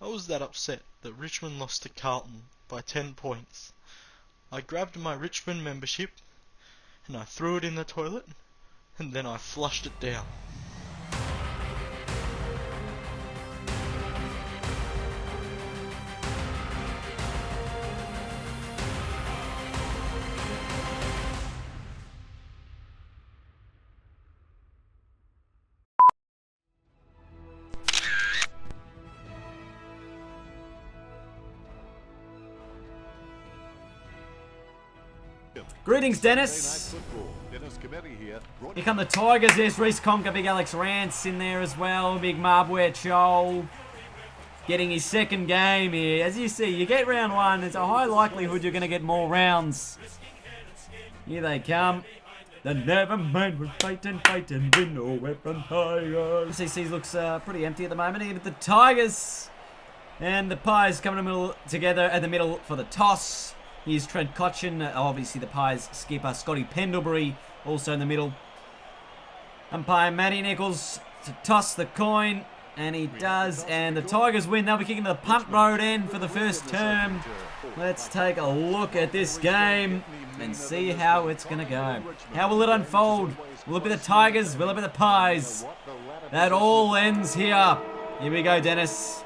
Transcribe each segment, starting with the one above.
I was that upset that Richmond lost to Carlton by 10 points. I grabbed my Richmond membership and I threw it in the toilet and then I flushed it down. Greetings, Dennis. Here come the Tigers. There's Reece Conker, big Alex Rance in there as well. Big Marbware Chol getting his second game here. As you see, you get round one. There's a high likelihood you're going to get more rounds. Here they come. The never mind, we're fighting, win no weapon Tigers. CC looks pretty empty at the moment here, but the Tigers and the Pies coming together at the middle for the toss. Here's Trent Cotchin, obviously the Pies skipper. Scotty Pendlebury also in the middle. Umpire Matty Nichols to toss the coin, and he does, and the Tigers win. They'll be kicking to the punt road end for the first term. Let's take a look at this game and see how it's going to go. How will it unfold? Will it be the Tigers? Will it be the Pies? That all ends here. Here we go, Dennis.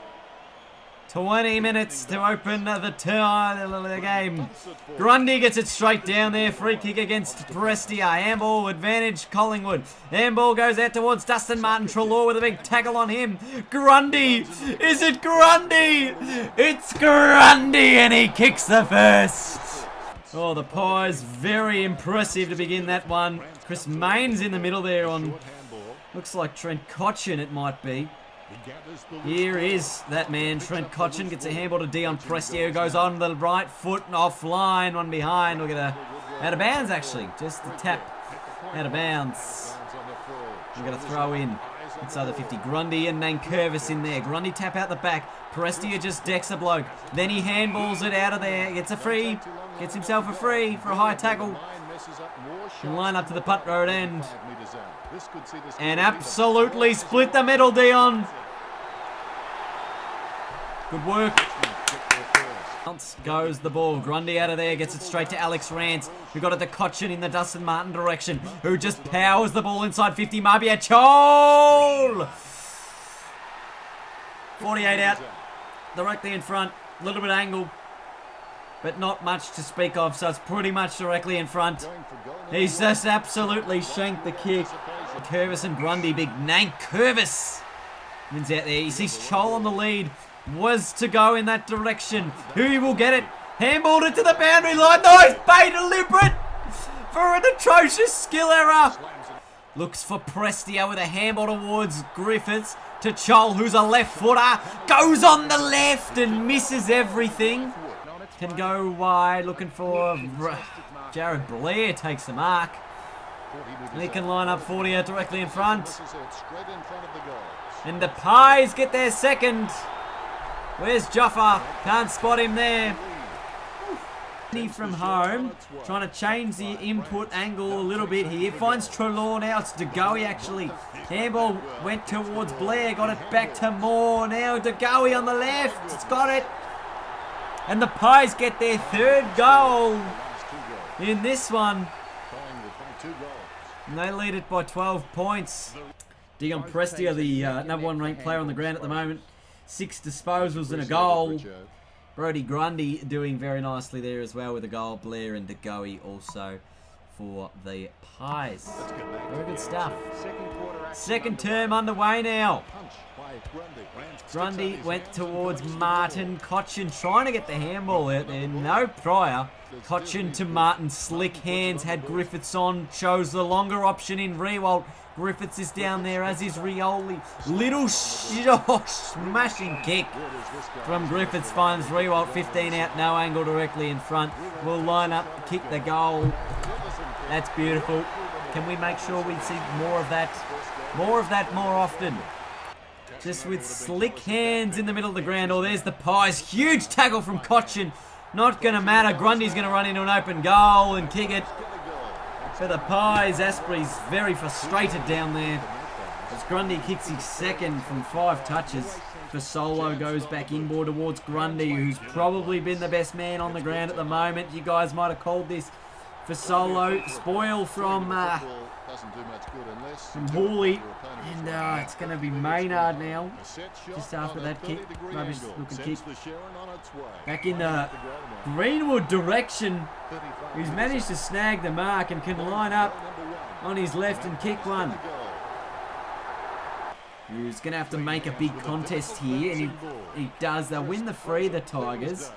20 minutes to open the game. Grundy gets it straight down there. Free kick against Prestia. Handball advantage Collingwood. Handball goes out towards Dustin Martin Treloar with a big tackle on him. Grundy. Is it Grundy? It's Grundy and he kicks the first. Oh, the Pies very impressive to begin that one. Chris Mayne's in the middle there on, looks like Trent Cotchin it might be. Here is that man, Trent Cotchin, gets a handball to Dion Prestia, who goes on the right foot and offline, one behind. We'll get a out of bounds actually, just a tap out of bounds. We're going to throw in inside the 50. Grundy and Nankervis in there. Grundy tap out the back. Prestia just decks a bloke. Then he handballs it out of there. Gets a free. Gets himself a free for a high tackle. And line up to the punt road end. And absolutely split the middle, Dion. Good work. Bounce goes the ball. Grundy out of there, gets it straight to Alex Rance, who got it to Cotchin in the Dustin Martin direction, who just powers the ball inside 50. Marbia Chol! 48 out, directly in front, a little bit angled, but not much to speak of, so it's pretty much directly in front. He's just absolutely shanked the kick. Curvis and Grundy, big Nankervis wins out there. He sees Chol on the lead. Was to go in that direction. Who will get it? Handballed it to the boundary line. Nice bait, deliberate for an atrocious skill error. Looks for Prestia with a handball towards Griffiths to Chol, who's a left footer. Goes on the left and misses everything. Can go wide, looking for Jared Blair, takes the mark. And he can line up 40 out directly in front. And the Pies get their second. Where's Joffa? Can't spot him there. From home, trying to change the input angle a little bit here. Finds Treloar now. It's DeGoey actually. Handball went towards Blair. Got it back to Moore. Now DeGoey on the left. It's got it. And the Pies get their third goal in this one. And they lead it by 12 points. Dion Prestia, the number one ranked player on the ground at the moment. 6 disposals and a goal. Brodie Grundy doing very nicely there as well with a goal. Blair and DeGoey also for the Pies. Very good stuff. Second term underway now. Grundy went towards Martin. Cotchin trying to get the handball out there. No prior. Cotchin to Martin. Slick hands. Had Griffiths on. Chose the longer option in Riewoldt. Griffiths is down there, as is Rioli. Little smashing kick from Griffiths. Finds Riewoldt 15 out. No angle directly in front. Will line up, kick the goal. That's beautiful. Can we make sure we see more of that? More of that more often. Just with slick hands in the middle of the ground. Oh, there's the Pies. Huge tackle from Cotchin. Not going to matter. Grundy's going to run into an open goal and kick it. For the Pies, Asprey's very frustrated down there as Grundy kicks his second from 5 touches. Fasolo goes back inboard towards Grundy, who's probably been the best man on the ground at the moment. You guys might have called this. Fasolo, spoil from Hawley, and it's going to be Maynard now, just after that kick. Rubbish looking kick. Back in the Greenwood direction, who's managed to snag the mark and can line up on his left and kick one. Who's going to have to make a big contest here, and he does. They'll win the free, the Tigers.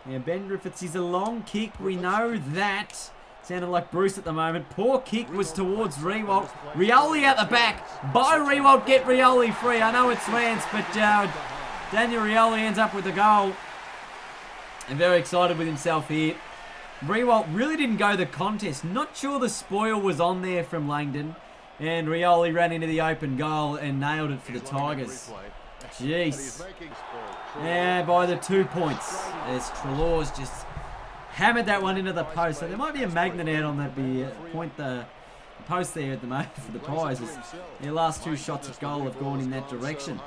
Yeah, Ben Griffiths is a long kick, we know that. Sounded like Bruce at the moment. Poor kick was towards Riewoldt. Rioli at the back. By Riewoldt, get Rioli free. I know it's Lance, but Daniel Rioli ends up with the goal. And very excited with himself here. Riewoldt really didn't go the contest. Not sure the spoil was on there from Langdon. And Rioli ran into the open goal and nailed it for the Tigers. Jeez. Yeah, by the 2 points. As Treloar's just hammered that one into the post. So there might be a magnet out on that the post there at the moment for the Pies. Their last 2 shots at goal have gone in that direction.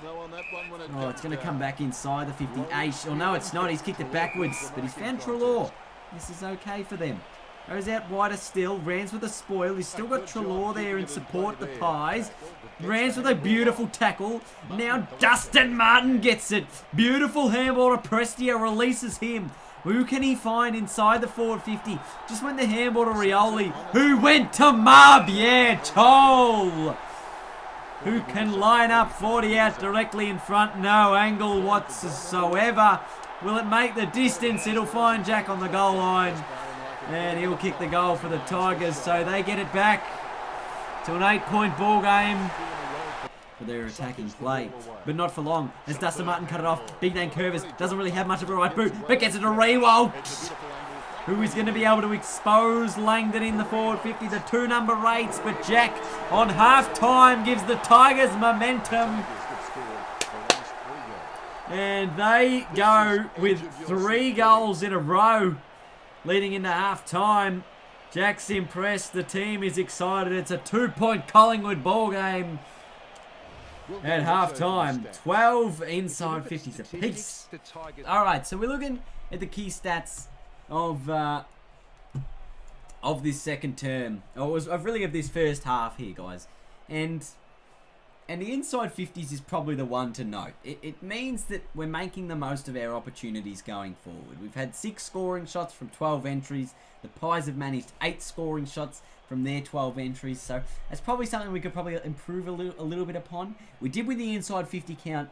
Oh, it's going to come back inside the 58. Oh, no, it's not. He's kicked it backwards, but he's found Treloar. This is okay for them. Goes out wider still. Rans with a spoil. He's still got Treloar there in support the Pies. Rans with a beautiful tackle. Now Dustin Martin gets it. Beautiful handball to Prestia. Releases him. Who can he find inside the forward 50? Just went the handball to Rioli, who went to Marb. Yeah, Chol, who can line up 40 out directly in front. No angle whatsoever. Will it make the distance? It'll find Jack on the goal line. And he'll kick the goal for the Tigers. So they get it back to an 8-point ball game for their attacking play, but not for long, as Dustin Martin cut it off. Big name Curvers doesn't really have much of a right boot, but gets it to Riewoldt, who is going to be able to expose Langdon in the forward 50, the 2 number 8s, but Jack on half-time gives the Tigers momentum. And they go with 3 goals in a row leading into half-time. Jack's impressed, the team is excited. It's a 2-point Collingwood ball game. At half-time, 12 inside 50s apiece. Alright, so we're looking at the key stats of this second term. Of really of this first half here, guys. And the inside 50s is probably the one to note. It means that we're making the most of our opportunities going forward. We've had 6 scoring shots from 12 entries. The Pies have managed 8 scoring shots from their 12 entries, so that's probably something we could probably improve a little bit upon. We did with the inside 50 count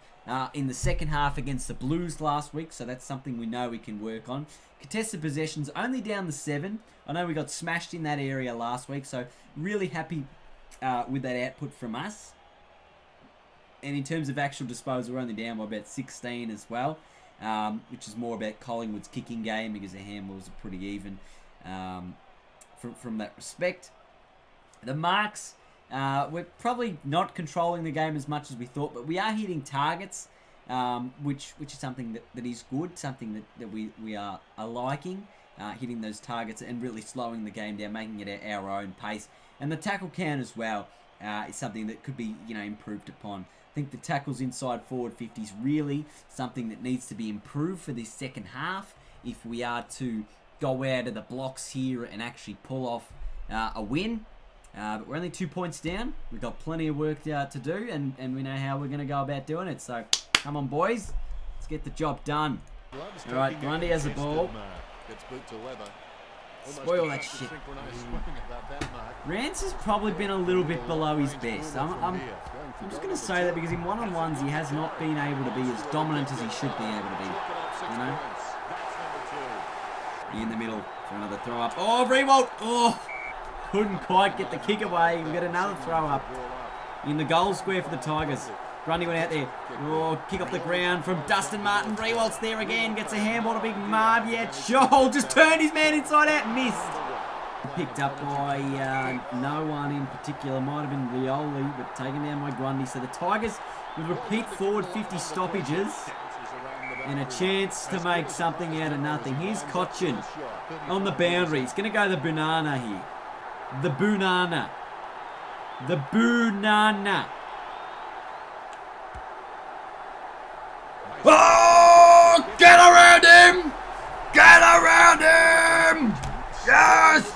in the second half against the Blues last week, so that's something we know we can work on. Contested possessions only down to 7. I know we got smashed in that area last week, so really happy with that output from us. And in terms of actual disposal, we're only down by about 16 as well, which is more about Collingwood's kicking game because the handballs are pretty even. From that respect. The marks, we're probably not controlling the game as much as we thought, but we are hitting targets, which is something that is good, something that we are liking, hitting those targets and really slowing the game down, making it at our own pace. And the tackle count as well is something that could be improved upon. I think the tackles inside forward 50 is really something that needs to be improved for this second half if we are to go out of the blocks here and actually pull off a win. But we're only 2 points down. We've got plenty of work to do, and we know how we're going to go about doing it. So, come on, boys. Let's get the job done. All right, Grundy has the ball. Spoil that shit. Rance has probably been a little bit below his best. I'm just going to say that because in one-on-ones he has not been able to be as dominant as he should be able to be. In the middle for another throw up. Oh, Riewoldt! Oh, couldn't quite get the kick away. We get another throw up in the goal square for the Tigers. Grundy went out there. Oh, kick off the ground from Dustin Martin. Riewoldt's there again. Gets a handball to Big Marb. Yeah, Joel just turned his man inside out. Missed. Picked up by no one in particular. Might have been Rioli, but taken down by Grundy. So the Tigers would repeat forward 50 stoppages. And a chance to make something out of nothing. Here's Cochin on the boundary. He's going to go the banana here. The banana. The banana. Oh! Get around him! Get around him! Yes!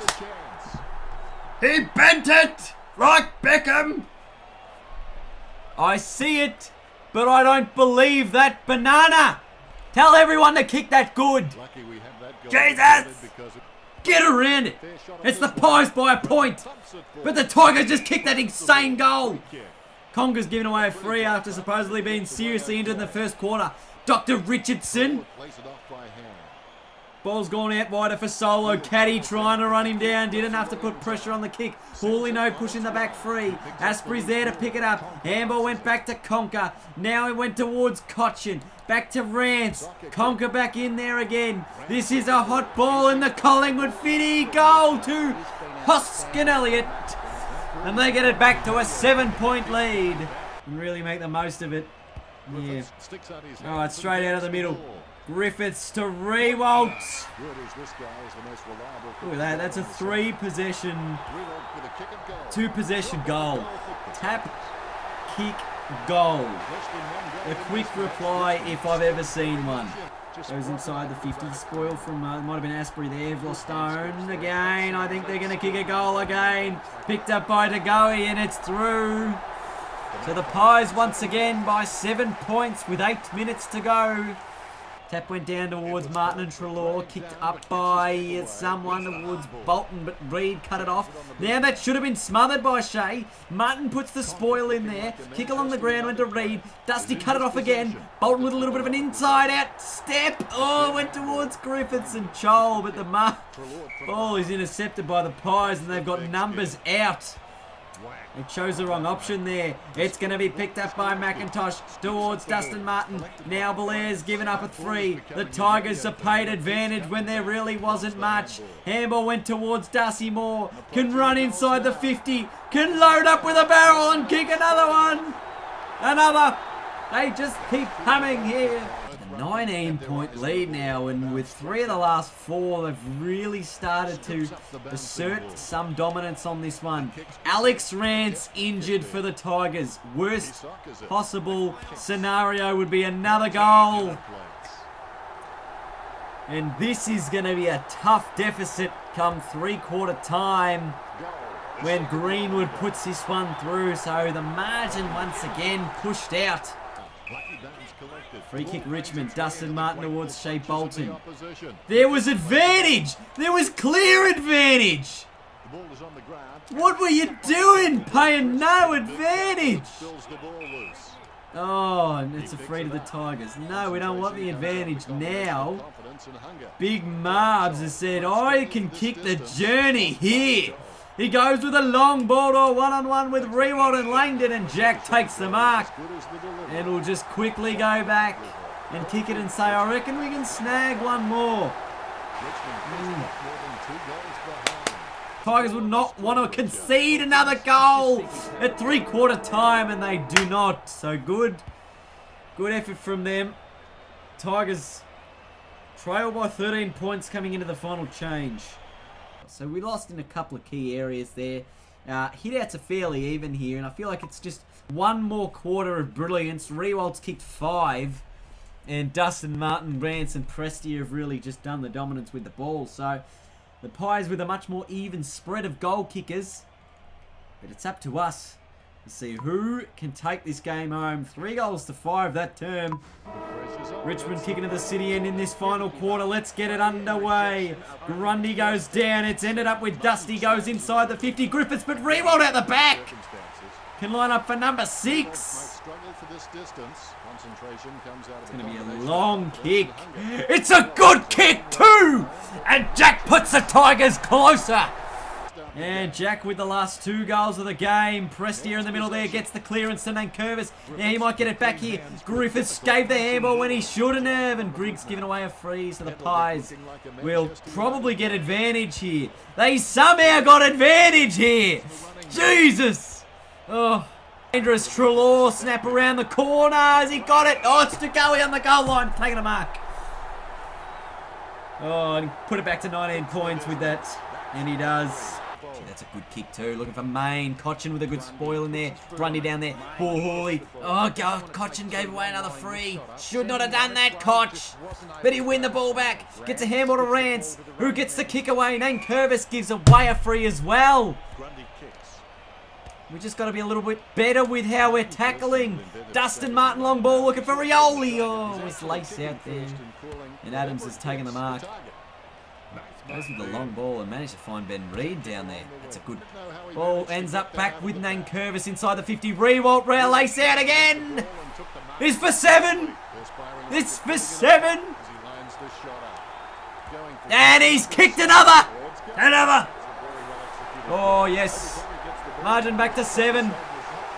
He bent it like Beckham. I see it, but I don't believe that banana. Tell everyone to kick that good. Jesus! Get around it. It's the Pies by a point. But the Tigers just kicked that insane goal. Conga's given away a free after supposedly being seriously injured in the first quarter. Dr. Richardson. Ball's gone out wider for Solo. Caddy trying to run him down. Didn't have to put pressure on the kick. Paulino pushing the back free. Asprey's there to pick it up. Handball went back to Conker. Now it went towards Cochin. Back to Rance. Conker back in there again. This is a hot ball in the Collingwood 50 goal to Hoskin Elliott. And they get it back to a 7-point lead. And really make the most of it. Yeah. Alright, straight out of the middle. Griffiths to Rewalt. Look at that. That's a 2-possession goal. Tap, kick, goal. A quick reply if I've ever seen one. Goes inside the 50. Spoil from, might have been Asprey there. Vlostone again. I think they're going to kick a goal again. Picked up by DeGoey and it's through. So the Pies once again by 7 points with 8 minutes to go. Tap went down towards Martin and Trelaw, kicked up by someone towards Bolton, but Reed cut it off. Now that should have been smothered by Shea. Martin puts the spoil in there. Kick along the ground, went to Reed. Dusty cut it off again. Bolton with a little bit of an inside-out step. Oh, went towards Griffiths and Chol, but the ball is intercepted by the Pies and they've got numbers out. It chose the wrong option there. It's going to be picked up by McIntosh towards Dustin Martin. Now Belair's given up a 3. The Tigers are paid advantage when there really wasn't much. Handball went towards Darcy Moore. Can run inside the 50. Can load up with a barrel and kick another one. Another. They just keep humming here. A 19-point lead now, and with 3 of the last 4, they've really started to assert some dominance on this one. Alex Rance injured for the Tigers. Worst possible scenario would be another goal. And this is going to be a tough deficit come 3/4 time when Greenwood puts this one through. So the margin once again pushed out. Free kick Richmond. Dustin Martin towards Shea Bolton. There was advantage. There was clear advantage. What were you doing? Paying no advantage. Oh, and it's a free to the Tigers. No, we don't want the advantage now. Big Marbs has said, I can kick the journey here. He goes with a long ball to one-on-one with Rewald and Langdon, and Jack takes the mark. And will just quickly go back and kick it and say, I reckon we can snag one more. Tigers would not want to concede another goal at 3/4 time, and they do not. So good effort from them. Tigers trail by 13 points coming into the final change. So we lost in a couple of key areas there. Hit-outs are fairly even here, and I feel like it's just one more quarter of brilliance. Rewald's kicked 5, and Dustin Martin, Rance, and Prestia have really just done the dominance with the ball. So the Pies with a much more even spread of goal kickers. But it's up to us to see who can take this game home. 3-5 that term. Richmond kicking to the city end in this final quarter. Let's get it underway. Grundy goes down. It's ended up with Dusty goes inside the 50. Griffiths, but Rewald out the back. Can line up for number 6. It's going to be a long kick. It's a good kick too. And Jack puts the Tigers closer. And Jack with the last 2 goals of the game. Prestia in the middle there gets the clearance to Nankervis. Now he might get it back here. Griffiths gave the handball when he shouldn't have. And Griggs giving away a free, so the Pies will probably get advantage here. They somehow got advantage here. Jesus. Oh, dangerous. Trelaw snap around the corner. Has he got it? Oh, it's DeGoey on the goal line. Taking a mark. Oh, and put it back to 19 points with that. And he does. That's a good kick too. Looking for Main. Cochin with a good spoil in there. Grundy down there. Ball Hawley. Oh, God. Cochin gave away another free. Should not have done that, Koch. But he win the ball back. Gets a handball to Rance, who gets the kick away. Nankervis gives away a free as well. We just got to be a little bit better with how we're tackling. Dustin Martin, long ball, looking for Rioli. Oh, it's lace out there. And Adams has taken the mark. Goes with the long ball and managed to find Ben Reid down there. That's a good ball. Ends up back with Nankervis inside the 50. Rewalt, lace out again. It's for 7. It's for 7. And he's kicked another. Another. Oh, yes. Margin back to 7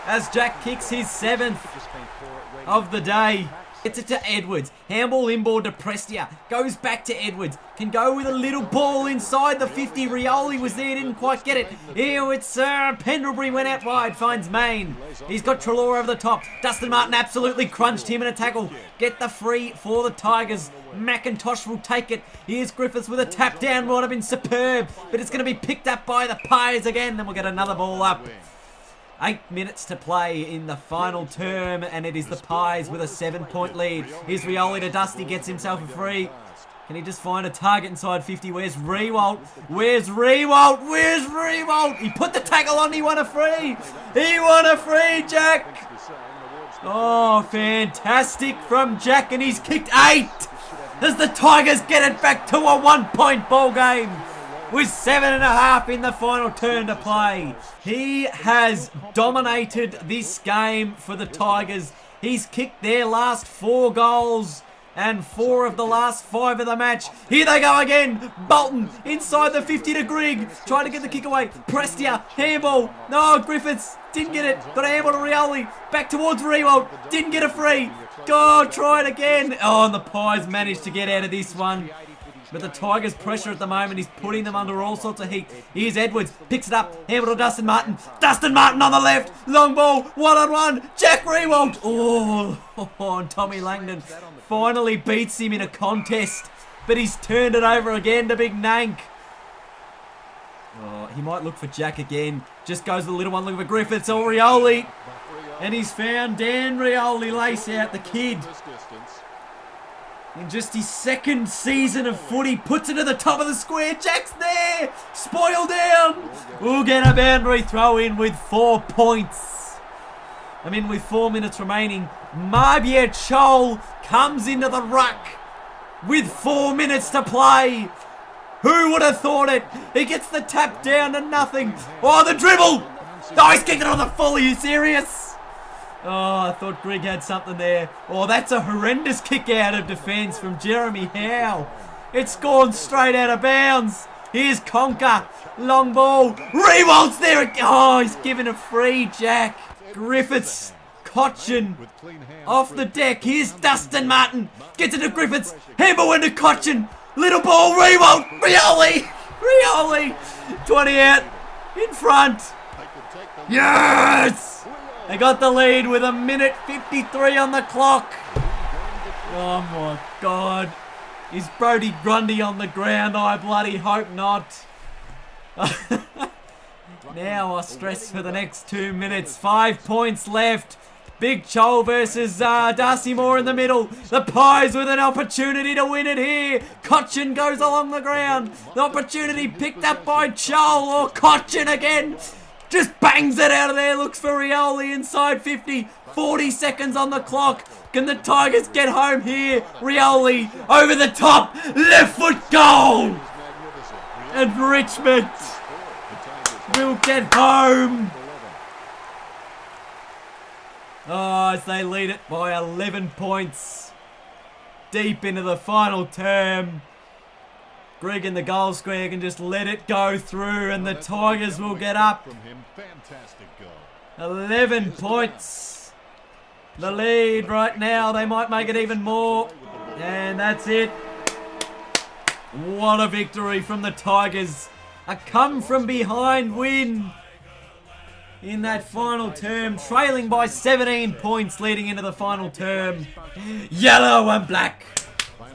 as Jack kicks his 7th of the day. Gets it to Edwards. Handball inboard to Prestia. Goes back to Edwards. Can go with a little ball inside the 50. Rioli was there, didn't quite get it. Here it's Pendlebury went out wide. Finds Main. He's got Treloar over the top. Dustin Martin absolutely crunched him in a tackle. Get the free for the Tigers. McIntosh will take it. Here's Griffiths with a tap down. Might have been superb. But it's going to be picked up by the Pies again. Then we'll get another ball up. 8 minutes to play in the final term, and it is the Pies with a 7-point lead. Here's Rioli to Dusty, gets himself a free. Can he just find a target inside 50? Where's Rewalt? Where's Rewalt? Where's Rewalt? He put the tackle on, he won a free. He won a free, Jack. Oh, fantastic from Jack, and he's kicked 8. As the Tigers get it back to a 1-point ball game. With 7.5 in the final turn to play. He has dominated this game for the Tigers. He's kicked their last 4 goals and 4 of the last 5 of the match. Here they go again. Bolton inside the 50 to Grigg. Trying to get the kick away. Prestia, handball. No, Griffiths didn't get it. Got a handball to Rioli. Back towards Rewalt. Didn't get a free. Go, try it again. Oh, and the Pies managed to get out of this one. But the Tigers' pressure at the moment is putting them under all sorts of heat. Here's Edwards. Picks it up. Handball to Dustin Martin. Dustin Martin on the left. Long ball. 1-on-1. Jack Rewalt. Oh, and Tommy Langdon finally beats him in a contest. But he's turned it over again to Big Nank. Oh, he might look for Jack again. Just goes the little one looking for Griffiths or Rioli. And he's found Dan Rioli, lace out the kid. In just his 2nd season of footy, puts it to the top of the square. Jack's there. Spoil down. We'll get a boundary throw in with 4 points. With 4 minutes remaining. Marbia Chol comes into the ruck with 4 minutes to play. Who would have thought it? He gets the tap down to nothing. Oh, the dribble. Oh, he's kicked it on the full. Are you serious? Oh, I thought Grigg had something there. Oh, that's a horrendous kick out of defence from Jeremy Howe. It's gone straight out of bounds. Here's Conker. Long ball. Rewalt's there. Oh, he's given a free, Jack. Griffiths. Cochin. Off the deck. Here's Dustin Martin. Gets it to Griffiths. Handball into Cochin. Little ball. Rewalt. Rioli. Rioli. 20 out. In front. Yes! They got the lead with 1:53 on the clock. Oh my God. Is Brodie Grundy on the ground? I bloody hope not. Now I stress for the next 2 minutes. 5 points left. Big Chol versus Darcy Moore in the middle. The Pies with an opportunity to win it here. Cochin goes along the ground. The opportunity picked up by Chol or Cochin again. Just bangs it out of there. Looks for Rioli inside 50. 40 seconds on the clock. Can the Tigers get home here? Rioli over the top. Left foot goal. And Richmond will get home. Oh, as they lead it by 11 points. Deep into the final term. Grigg in the goal square can just let it go through and the Tigers will get up. 11 points. The lead right now. They might make it even more. And that's it. What a victory from the Tigers. A come from behind win in that final term. Trailing by 17 points leading into the final term. Yellow and black.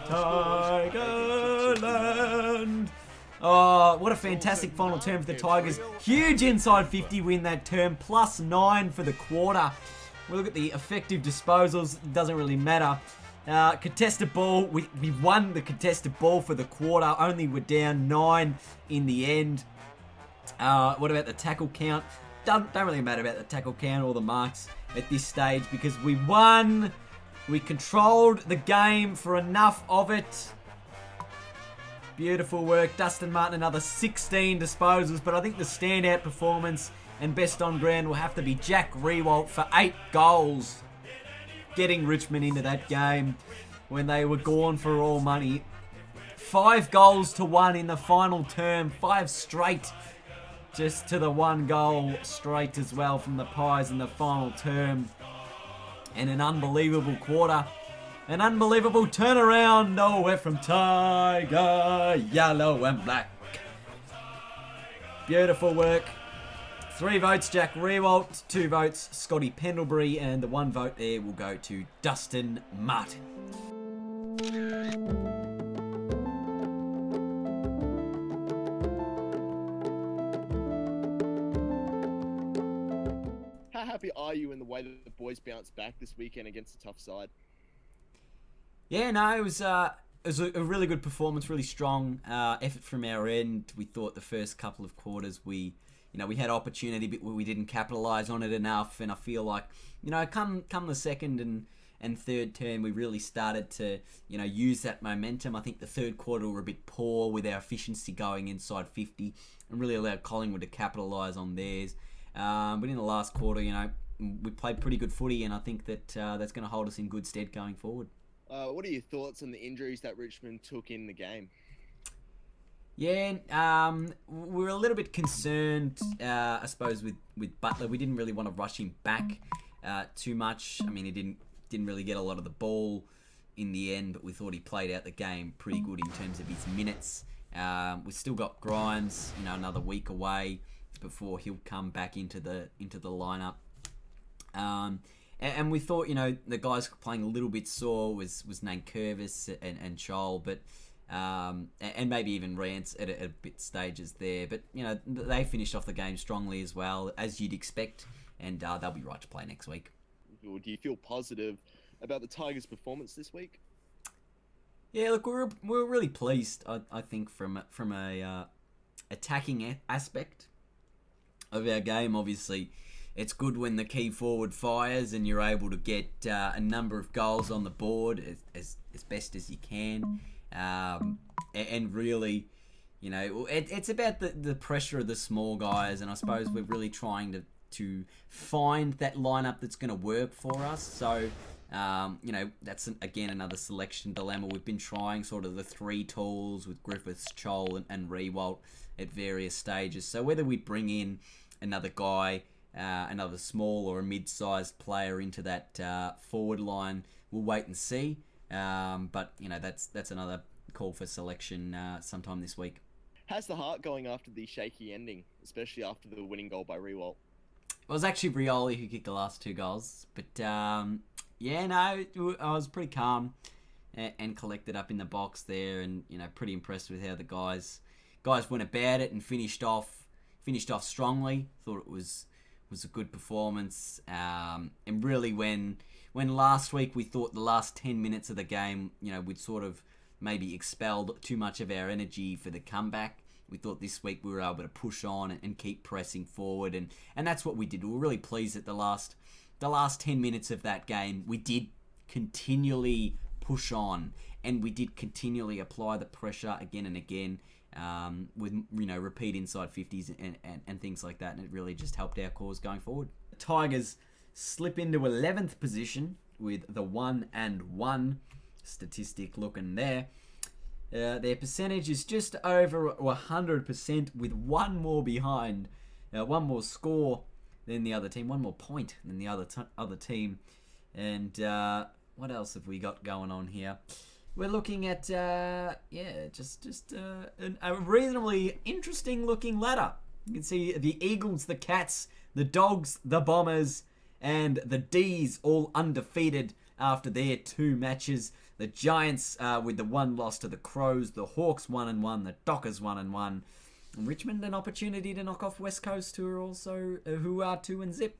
Tigerland. Oh, what a fantastic final term for the Tigers. Huge inside 50 win that term, +9 for the quarter. We look at the effective disposals, it doesn't really matter. Contested ball, we won the contested ball for the quarter, only we're down 9 in the end. What about the tackle count? Don't really matter about the tackle count or the marks at this stage because we won. We controlled the game for enough of it. Beautiful work. Dustin Martin, another 16 disposals, but I think the standout performance and best on ground will have to be Jack Riewoldt for 8 goals. Getting Richmond into that game when they were gone for all money. 5 goals to 1 in the final term. 5 straight. Just to the 1 goal straight as well from the Pies in the final term. And an unbelievable quarter. An unbelievable turnaround. Nowhere from Tiger, yellow and black. Beautiful work. 3 votes, Jack Riewoldt. 2 votes, Scotty Pendlebury. And the 1 vote there will go to Dustin Martin. How happy are you in the way that the boys bounced back this weekend against a tough side? Yeah, no, it was a really good performance, really strong effort from our end. We thought the first couple of quarters we had opportunity, but we didn't capitalise on it enough. And I feel like, come the second and third term, we really started to, use that momentum. I think the third quarter were a bit poor with our efficiency going inside 50 and really allowed Collingwood to capitalise on theirs. But in the last quarter, we played pretty good footy, and I think that that's going to hold us in good stead going forward. What are your thoughts on the injuries that Richmond took in the game? Yeah, we're a little bit concerned, I suppose, with Butler. We didn't really want to rush him back too much. I mean, he didn't really get a lot of the ball in the end, but we thought he played out the game pretty good in terms of his minutes. We've still got Grimes, another week away before he'll come back into the lineup. And we thought, the guys playing a little bit sore was named Curvis and Chol, but and maybe even Rance at a bit stages there. But, they finished off the game strongly as well, as you'd expect, and they'll be right to play next week. Do you feel positive about the Tigers' performance this week? Yeah, look, we're really pleased, I think, from a attacking aspect of our game. Obviously, it's good when the key forward fires and you're able to get a number of goals on the board as best as you can. And really, it's about the pressure of the small guys, and I suppose we're really trying to find that lineup that's going to work for us. So, that's again another selection dilemma. We've been trying sort of the 3 tools with Griffiths, Chol, and Riewoldt at various stages. So whether we bring in another guy, another small or a mid-sized player into that forward line, we'll wait and see. But that's another call for selection sometime this week. How's the heart going after the shaky ending, especially after the winning goal by Riewoldt? It was actually Rioli who kicked the last 2 goals, but I was pretty calm and collected up in the box there, and pretty impressed with how the guys went about it and finished off strongly. Thought it was a good performance, and really when last week we thought the last 10 minutes of the game, we'd sort of maybe expelled too much of our energy for the comeback. We thought this week we were able to push on and keep pressing forward, and that's what we did. We were really pleased that the last 10 minutes of that game, we did continually push on, and we did continually apply the pressure again and again, with repeat inside 50s and things like that, and it really just helped our cause going forward. The Tigers slip into 11th position with the 1-1 statistic looking there. Their percentage is just over 100% with 1 more behind, 1 more score than the other team, 1 more point than the other team. And what else have we got going on here? We're looking at a reasonably interesting looking ladder. You can see the Eagles, the Cats, the Dogs, the Bombers, and the D's all undefeated after their 2 matches. The Giants with the 1 loss to the Crows, the Hawks 1-1, the Dockers 1-1. And Richmond an opportunity to knock off West Coast, who are 2-0.